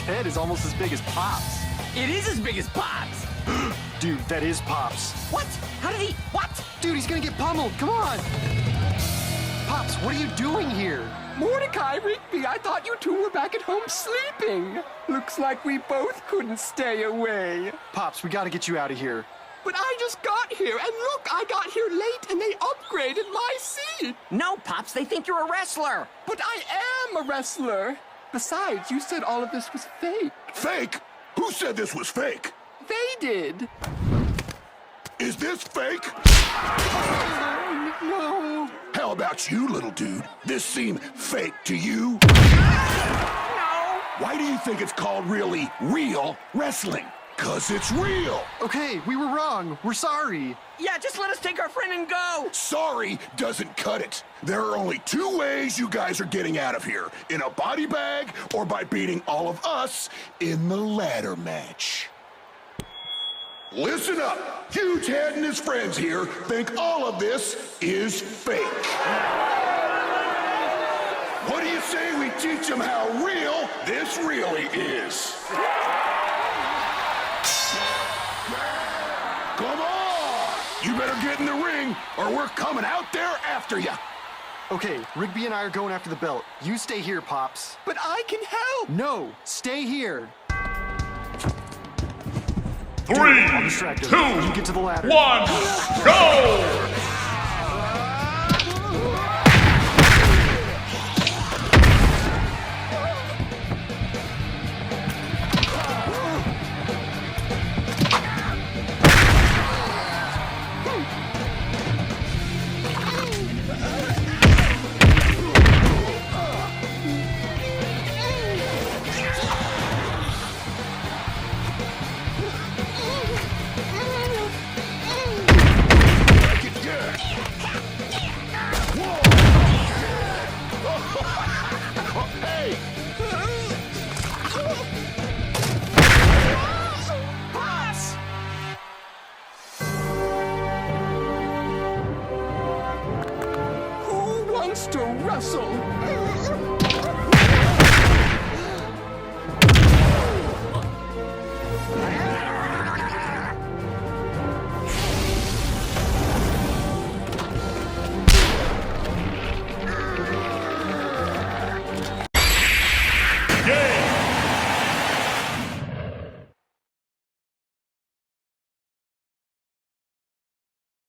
head is almost as big as Pops. It is as big as Pops! Dude, that is Pops. What? How did he... What? Dude, he's gonna get pummeled. Come on. Pops, what are you doing here? Mordecai, Rigby, I thought you two were back at home sleeping. Looks like we both couldn't stay away. Pops, we gotta get you out of here. But I just got here, and look, I got here late, and they upgraded my seat. No, Pops, they think you're a wrestler. But I am a wrestler. Besides, you said all of this was fake. Fake? Who said this was fake? They did. Is this fake? No. How about you, little dude? This seem fake to you? No! Why do you think it's called really real wrestling? 'Cause it's real. Okay, we were wrong. We're sorry. Yeah, just let us take our friend and go. Sorry doesn't cut it. There are only two ways you guys are getting out of here. In a body bag or by beating all of us in the ladder match. Listen up. Huge Head and his friends here think all of this is fake. What do you say we teach them how real this really is? Come on! You better get in the ring or we're coming out there after you. Okay, Rigby and I are going after the belt. You stay here, Pops. But I can help. No, stay here. 3, I'll distract her. 2, You get to the ladder. 1, go! Who wants to wrestle?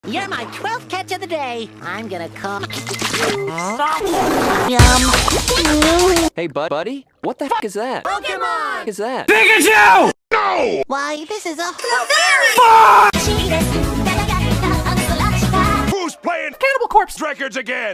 You're my 12th catch of the day. I'm gonna come. Yum. Hey, buddy, what the f*** is that? Pokemon! Is that? Pikachu! No! Why, this is a Who's playing Cannibal Corpse records again?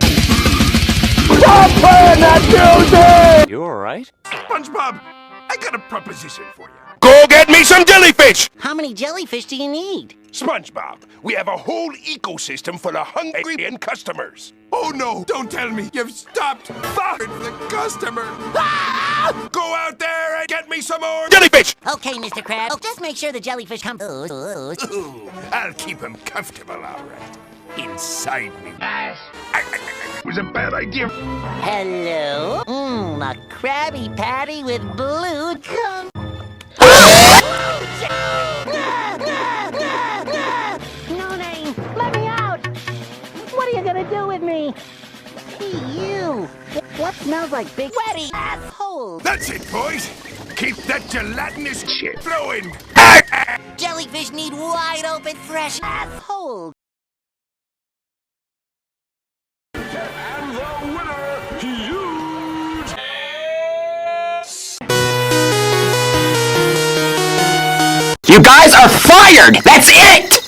You alright? SpongeBob, I got a proposition for you. Go get me some jellyfish! How many jellyfish do you need? SpongeBob, we have a whole ecosystem full of hungry customers. Oh no, don't tell me you've stopped firing the customer. Ah! Go out there and get me some more jellyfish! Okay, Mr. Krabs. Oh, just make sure the jellyfish come. Ooh, I'll keep him comfortable, all right. Inside me. It was a bad idea. Hello? A Krabby Patty with blue cum. No name, let me out! What are you gonna do with me? Hey, you! What smells like big wetty asshole? That's it, boys. Keep that gelatinous shit flowing. Jellyfish need wide open, fresh asshole. And the winner, Huge You guys are fired! That's it!